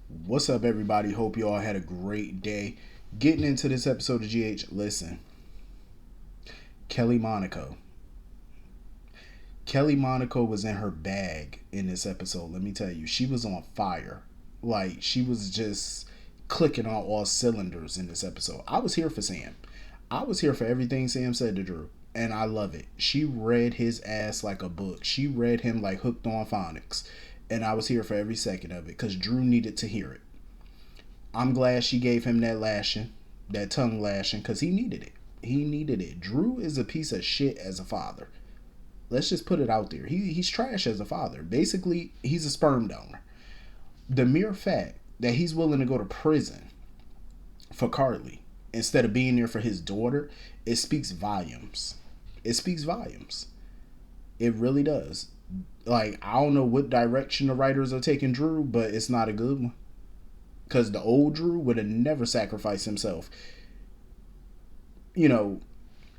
What's up, everybody? Hope you all had a great day. Getting into this episode of GH, listen, Kelly Monaco. Kelly Monaco was in her bag in this episode. Let me tell you, she was on fire. Like, she was just clicking on all cylinders in this episode. I was here for Sam. I was here for everything Sam said to Drew. And I love it. She read his ass like a book. She read him like hooked on phonics. And I was here for every second of it because Drew needed to hear it. I'm glad she gave him that lashing, that tongue lashing, because he needed it. He needed it. Drew is a piece of shit as a father. Let's just put it out there. He's trash as a father. Basically, he's a sperm donor. The mere fact that he's willing to go to prison for Carly instead of being there for his daughter, it speaks volumes. It speaks volumes. It really does. Like, I don't know what direction the writers are taking Drew, but it's not a good one. Because the old Drew would have never sacrificed himself. You know,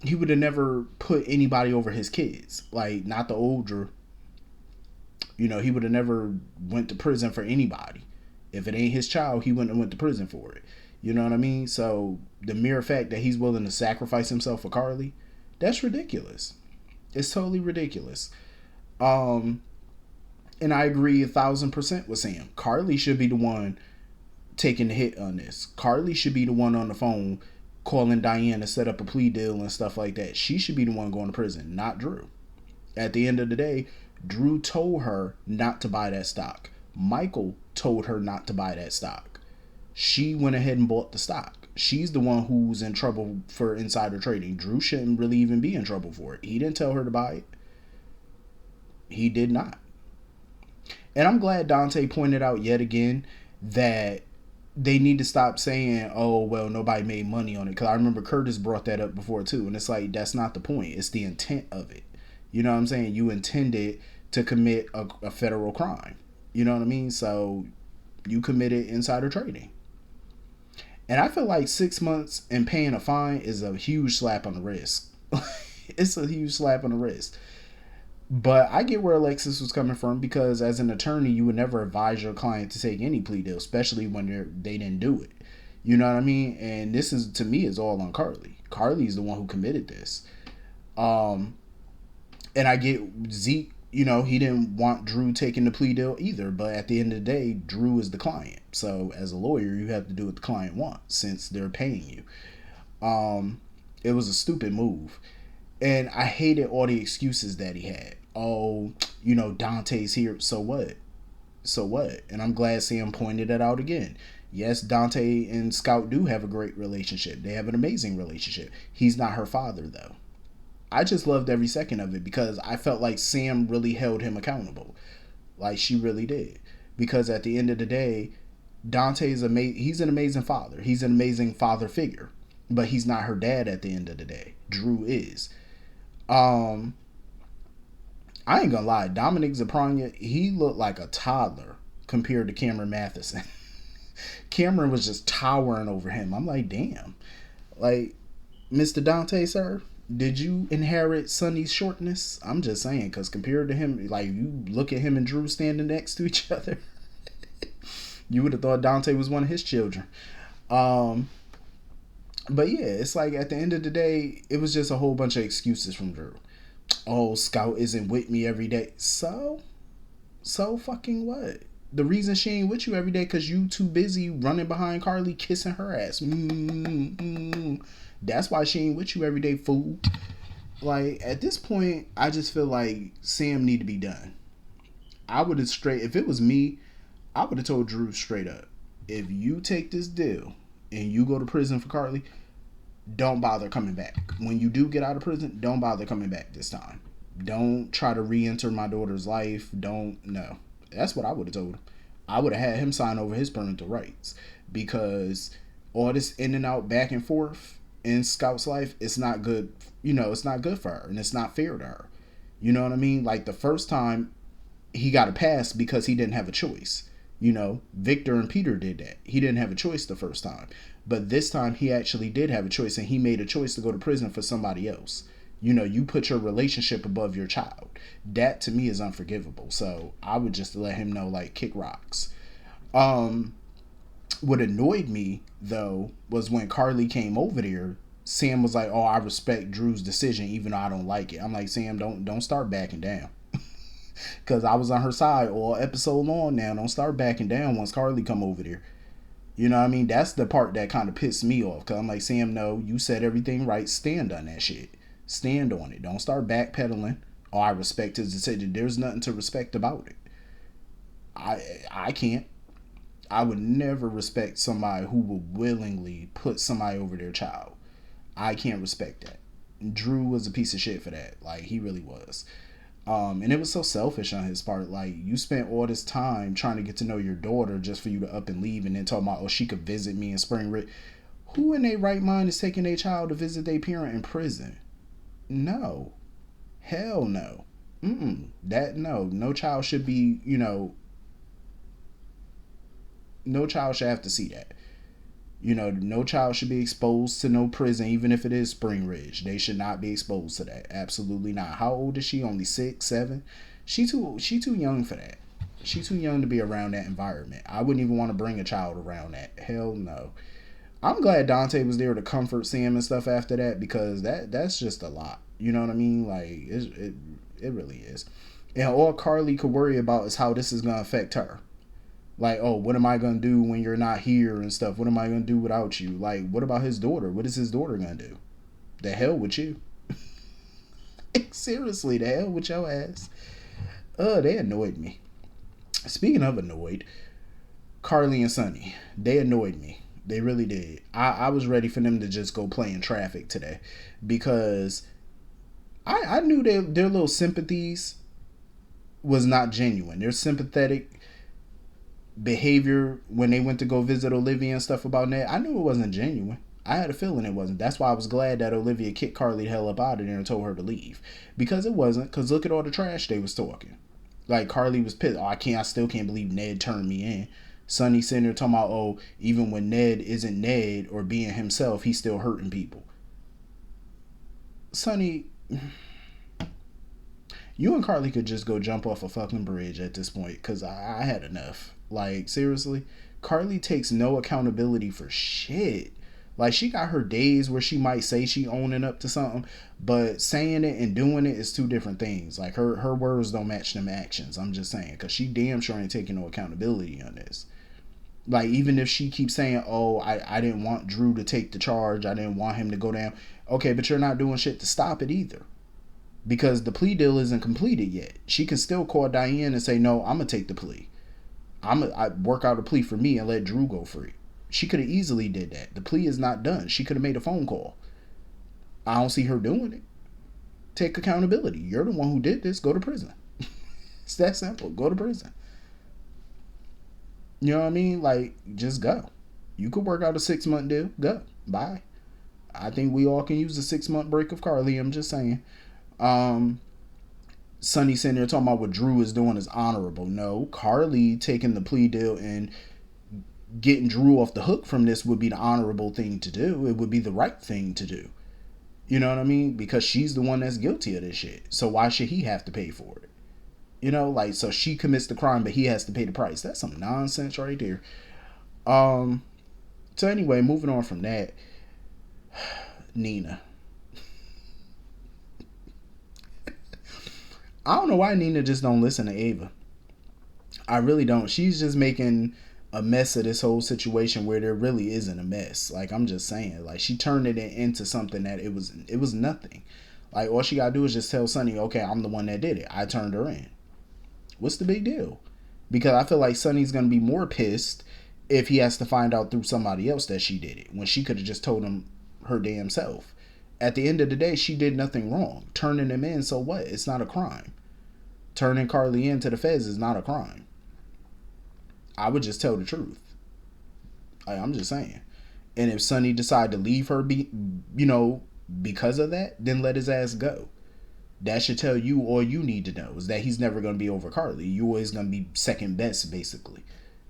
he would have never put anybody over his kids. Like, not the old Drew. You know, he would have never went to prison for anybody. If it ain't his child, he wouldn't have went to prison for it. You know what I mean? So the mere fact that he's willing to sacrifice himself for Carly, that's ridiculous. It's totally ridiculous. Um, and I agree 1,000% with Sam. Carly should be the one taking the hit on this. Carly should be the one on the phone calling Diane to set up a plea deal and stuff like that. She should be the one going to prison, not Drew. At the end of the day, Drew told her not to buy that stock. Michael told her not to buy that stock. She went ahead and bought the stock. She's the one who's in trouble for insider trading. Drew shouldn't really even be in trouble for it. He didn't tell her to buy it. He did not. And I'm glad Dante pointed out yet again that they need to stop saying, oh, well, nobody made money on it. Because I remember Curtis brought that up before, too. And it's like, that's not the point. It's the intent of it. You know what I'm saying? You intended to commit a federal crime. You know what I mean? So you committed insider trading. And I feel like 6 months and paying a fine is a huge slap on the wrist. It's a huge slap on the wrist. But I get where Alexis was coming from because as an attorney, you would never advise your client to take any plea deal, especially when they didn't do it. You know what I mean? And this is, to me, is all on Carly. Carly's the one who committed this. And I get Zeke, you know, he didn't want Drew taking the plea deal either. But at the end of the day, Drew is the client. So as a lawyer, you have to do what the client wants since they're paying you. It was a stupid move. And I hated all the excuses that he had. Oh, you know, Dante's here. So what? So what? And I'm glad Sam pointed it out again. Yes, Dante and Scout do have a great relationship. They have an amazing relationship. He's not her father, though. I just loved every second of it because I felt like Sam really held him accountable. Like, she really did. Because at the end of the day, Dante's he's an amazing father. He's an amazing father figure. But he's not her dad at the end of the day. Drew is. I ain't gonna lie, Dominic Zaprania, he looked like a toddler compared to Cameron Matheson. Cameron was just towering over him. I'm like, damn. Like, Mr. Dante, sir, did you inherit Sonny's shortness? I'm just saying, because compared to him, like, you look at him and Drew standing next to each other, you would have thought Dante was one of his children. But yeah, it's like at the end of the day, it was just a whole bunch of excuses from Drew. Oh, Scout isn't with me every day. So fucking what? The reason she ain't with you every day because you too busy running behind Carly kissing her ass. That's why she ain't with you every day, fool. Like, at this point, I just feel like Sam need to be done. I would have if it was me, I would have told Drew straight up, if you take this deal and you go to prison for Carly, don't bother coming back. When you do get out of prison, don't bother coming back this time. Don't try to re-enter my daughter's life. No. That's what I would have told him. I would have had him sign over his parental rights because all this in and out, back and forth in Scout's life, it's not good. You know, it's not good for her and it's not fair to her. You know what I mean? Like the first time he got a pass because he didn't have a choice. You know, Victor and Peter did that. He didn't have a choice the first time. But this time he actually did have a choice and he made a choice to go to prison for somebody else. You know, you put your relationship above your child. That to me is unforgivable. So I would just let him know, like, kick rocks. What annoyed me though was when Carly came over there. Sam was like, "Oh, I respect Drew's decision, even though I don't like it." I'm like, Sam, don't start backing down, because I was on her side all episode long. Now, don't start backing down once Carly come over there. You know what I mean? That's the part that kind of pissed me off. Because I'm like, Sam, no, you said everything right. Stand on that shit. Stand on it. Don't start backpedaling. Oh, I respect his decision. There's nothing to respect about it. I can't. I would never respect somebody who would willingly put somebody over their child. I can't respect that. Drew was a piece of shit for that. Like, he really was. And it was so selfish on his part. Like, you spent all this time trying to get to know your daughter just for you to up and leave and then talk about, oh, she could visit me in Spring Ridge. Who in their right mind is taking their child to visit their parent in prison? No. Hell no. No child should be, no child should have to see that. No child should be exposed to no prison, even if it is Spring Ridge. They should not be exposed to that. Absolutely not. How old is she? Only 6, 7? She too young for that. She too young to be around that environment. I wouldn't even want to bring a child around that. Hell no. I'm glad Dante was there to comfort Sam and stuff after that, because that's just a lot. You know what I mean? Like, it really is. And all Carly could worry about is how this is gonna affect her. Like, oh, what am I going to do when you're not here and stuff? What am I going to do without you? Like, what about his daughter? What is his daughter going to do? The hell with you. Seriously, the hell with your ass. They annoyed me. Speaking of annoyed, Carly and Sonny, they annoyed me. They really did. I was ready for them to just go play in traffic today, because I knew their little sympathies was not genuine. Their sympathetic behavior when they went to go visit Olivia and stuff about Ned, I knew it wasn't genuine. I had a feeling it wasn't. That's why I was glad that Olivia kicked Carly the hell up out of there and told her to leave. Because it wasn't. Because look at all the trash they was talking. Like, Carly was pissed. Oh, I still can't believe Ned turned me in. Sonny sitting there talking about, oh, even when Ned isn't Ned or being himself, he's still hurting people. Sonny, you and Carly could just go jump off a fucking bridge at this point, because I had enough. Like, seriously, Carly takes no accountability for shit. Like, she got her days where she might say she owning up to something, but saying it and doing it is two different things. Like, her words don't match them actions. I'm just saying, because she damn sure ain't taking no accountability on this. Like, even if she keeps saying, oh, I didn't want Drew to take the charge, I didn't want him to go down. Okay, but you're not doing shit to stop it either, because the plea deal isn't completed yet. She can still call Diane and say, no, I'm going to take the plea. I work out a plea for me and let Drew go free. She could have easily did that. The plea is not done. She could have made a phone call. I don't see her doing it. Take accountability. You're the one who did this. Go to prison. It's that simple. Go to prison. You know what I mean? Like, just go. You could work out a 6-month deal. Go. Bye. I think we all can use a 6-month break of Carly. I'm just saying. Sonny sitting there talking about what Drew is doing is honorable. No, Carly taking the plea deal and getting Drew off the hook from this would be the honorable thing to do. It would be the right thing to do. You know what I mean? Because she's the one that's guilty of this shit. So why should he have to pay for it? Like, so she commits the crime, but he has to pay the price. That's some nonsense right there. So anyway, moving on from that, Nina. I don't know why Nina just don't listen to Ava. I really don't. She's just making a mess of this whole situation where there really isn't a mess. Like, I'm just saying. Like, she turned it into something that it was nothing. Like, all she gotta do is just tell Sonny, okay, I'm the one that did it. I turned her in. What's the big deal? Because I feel like Sonny's gonna be more pissed if he has to find out through somebody else that she did it, when she could have just told him her damn self. At the end of the day, she did nothing wrong. Turning him in, so what? It's not a crime. Turning Carly in to the feds is not a crime. I would just tell the truth. I'm just saying. And if Sonny decide to leave her, because of that, then let his ass go. That should tell you all you need to know, is that he's never going to be over Carly. You always going to be second best, basically.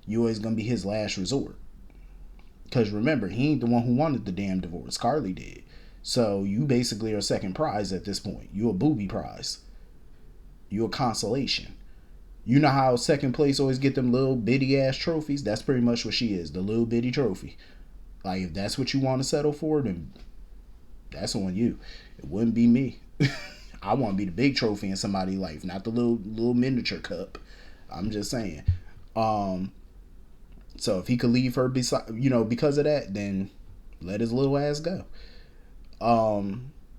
You always going to be his last resort. Because remember, he ain't the one who wanted the damn divorce. Carly did. So you basically are second prize at this point. You a booby prize. You a consolation. You know how second place always get them little bitty ass trophies? That's pretty much what she is, the little bitty trophy. Like if that's what you want to settle for, then that's on you. It wouldn't be me. I want to be the big trophy in somebody's life, not the little miniature cup. I'm just saying. Um, so if he could leave her beside, because of that, then let his little ass go.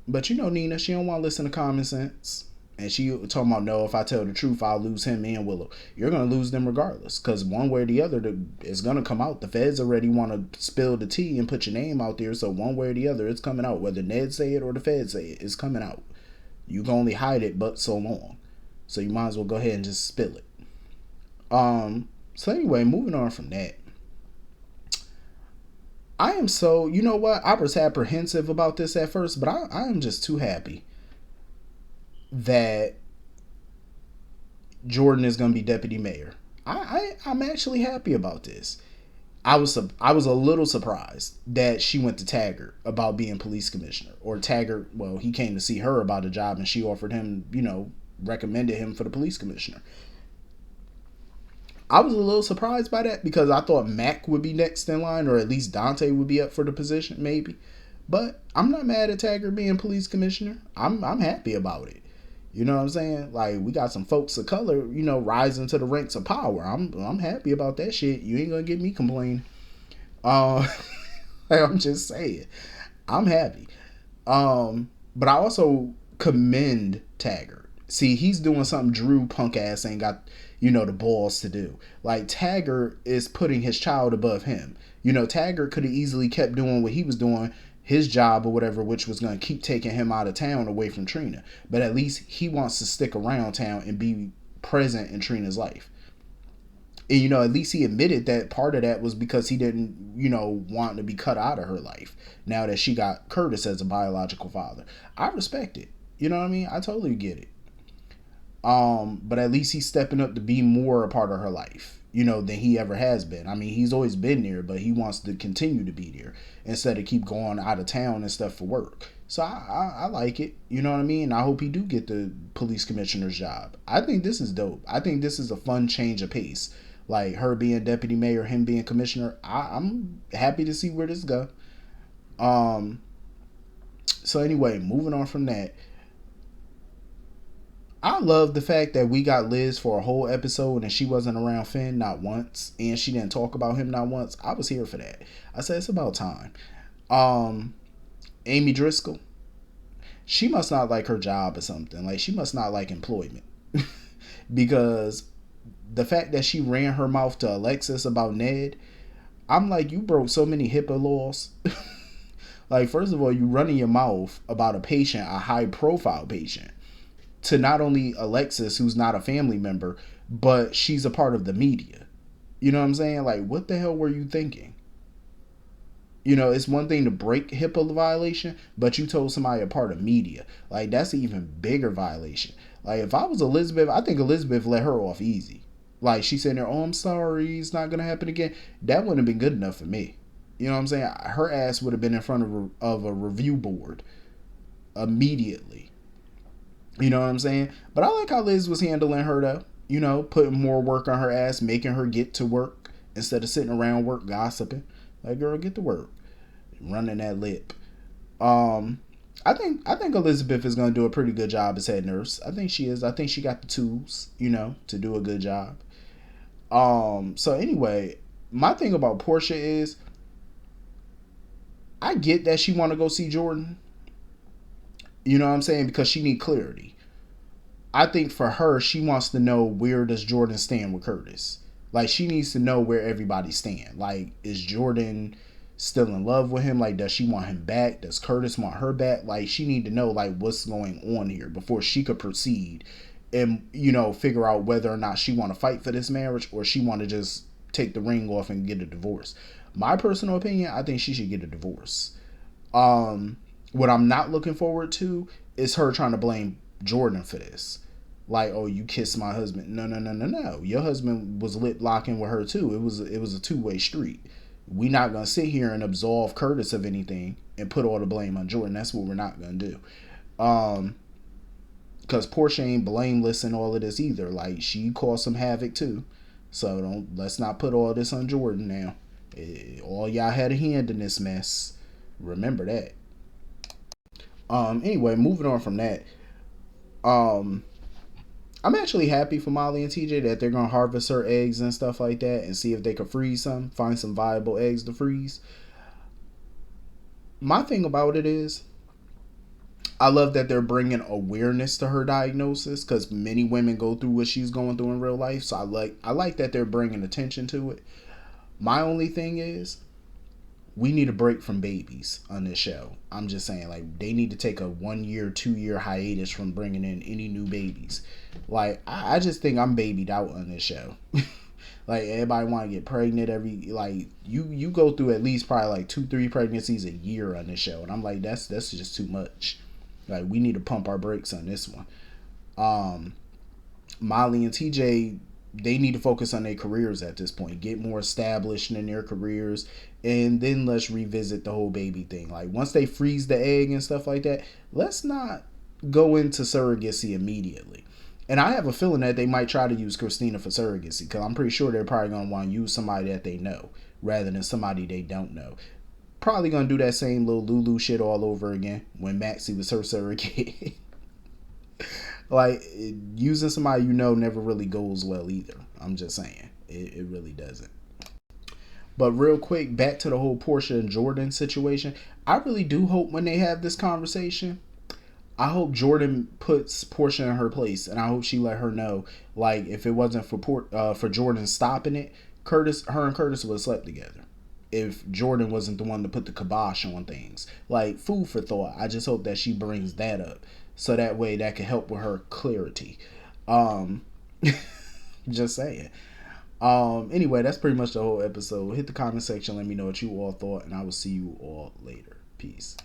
But Nina, she don't want to listen to common sense. And she talking about, no, if I tell the truth, I'll lose him and Willow. You're going to lose them regardless. Because one way or the other, it's going to come out. The feds already want to spill the tea and put your name out there. So one way or the other, it's coming out. Whether Ned say it or the feds say it, it's coming out. You can only hide it but so long. So you might as well go ahead and just spill it. So anyway, moving on from that. I am so, you know what? I was apprehensive about this at first, but I am just too happy that Jordan is going to be deputy mayor. I'm actually happy about this. I was a little surprised that she went to Taggart about being police commissioner, or Taggart. Well, he came to see her about a job, and she offered him, recommended him for the police commissioner. I was a little surprised by that because I thought Mac would be next in line, or at least Dante would be up for the position, maybe. But I'm not mad at Taggart being police commissioner. I'm happy about it. You know what I'm saying? Like, we got some folks of color, rising to the ranks of power. I'm happy about that shit. You ain't gonna get me complaining. Uh, I'm just saying, I'm happy. But I also commend Taggart. See, he's doing something Drew punk ass ain't got, the balls to do. Like, Taggart is putting his child above him. Taggart could have easily kept doing what he was doing, his job or whatever, which was going to keep taking him out of town away from Trina. But at least he wants to stick around town and be present in Trina's life. And, at least he admitted that part of that was because he didn't, want to be cut out of her life now that she got Curtis as a biological father. I respect it. You know what I mean? I totally get it. But at least he's stepping up to be more a part of her life, than he ever has been. I mean, he's always been there, but he wants to continue to be there instead of keep going out of town and stuff for work. So I like it. You know what I mean? I hope he do get the police commissioner's job. I think this is dope. I think this is a fun change of pace. Like her being deputy mayor, him being commissioner. I'm happy to see where this go. So anyway, moving on from that. I love the fact that we got Liz for a whole episode and she wasn't around Finn not once, and she didn't talk about him not once. I was here for that. I said it's about time. Amy Driscoll, she must not like her job or something. Like, she must not like employment. Because the fact that she ran her mouth to Alexis about Ned, I'm like, you broke so many HIPAA laws. Like, first of all, you running your mouth about a patient, a high profile patient, to not only Alexis, who's not a family member, but she's a part of the media. You know what I'm saying? Like, what the hell were you thinking? It's one thing to break HIPAA violation, but you told somebody a part of media. Like, that's an even bigger violation. Like, if I was Elizabeth, I think Elizabeth let her off easy. Like, she said there, oh, I'm sorry, it's not going to happen again. That wouldn't have been good enough for me. You know what I'm saying? Her ass would have been in front of a review board immediately. You know what I'm saying? But I like how Liz was handling her, though. Putting more work on her ass, making her get to work instead of sitting around work gossiping. Like, girl, get to work. Running that lip. I think Elizabeth is going to do a pretty good job as head nurse. I think she is. I think she got the tools, to do a good job. So anyway, my thing about Porsha is, I get that she want to go see Jordan. You know what I'm saying? Because she need clarity. I think for her, she wants to know, where does Jordan stand with Curtis? Like, she needs to know where everybody stand. Like, is Jordan still in love with him? Like, does she want him back? Does Curtis want her back? Like, she need to know, like, what's going on here before she could proceed and, figure out whether or not she want to fight for this marriage, or she want to just take the ring off and get a divorce. My personal opinion, I think she should get a divorce. What I'm not looking forward to is her trying to blame Jordan for this. Like, oh, you kissed my husband. No. Your husband was lip locking with her too. It was a two-way street. We not gonna sit here and absolve Curtis of anything and put all the blame on Jordan. That's what we're not gonna do. Because because Porsha ain't blameless in all of this either. Like, she caused some havoc too. So let's not put all this on Jordan now. All y'all had a hand in this mess. Remember that. Anyway, moving on from that. Um I'm actually happy for Molly and TJ that they're gonna harvest her eggs and stuff like that and see if they could freeze some, find some viable eggs to freeze. My thing about it is, I love that they're bringing awareness to her diagnosis because many women go through what she's going through in real life. So I like that they're bringing attention to it. My only thing is, we need a break from babies on this show. I'm just saying, like, they need to take a 1 year, 2 year hiatus from bringing in any new babies. Like, I just think I'm babied out on this show. Like, everybody want to get pregnant every, like, you go through at least probably like 2-3 pregnancies a year on this show, and I'm like, that's just too much. Like, we need to pump our brakes on this one. Molly and TJ, they need to focus on their careers at this point, get more established in their careers, and then let's revisit the whole baby thing. Like, once they freeze the egg and stuff like that, let's not go into surrogacy immediately. And I have a feeling that they might try to use Christina for surrogacy, because I'm pretty sure they're probably going to want to use somebody that they know rather than somebody they don't know. Probably going to do that same little Lulu shit all over again when Maxie was her surrogate. Like, using somebody you know never really goes well either. I'm just saying. It really doesn't. But real quick, back to the whole Porsha and Jordan situation. I really do hope when they have this conversation, I hope Jordan puts Porsha in her place, and I hope she let her know, like, if it wasn't for Jordan stopping it, her and Curtis would have slept together. If Jordan wasn't the one to put the kibosh on things, like, food for thought. I just hope that she brings that up, so that way that can help with her clarity. Just saying. Anyway, that's pretty much the whole episode. Hit the comment section, let me know what you all thought, and I will see you all later. Peace.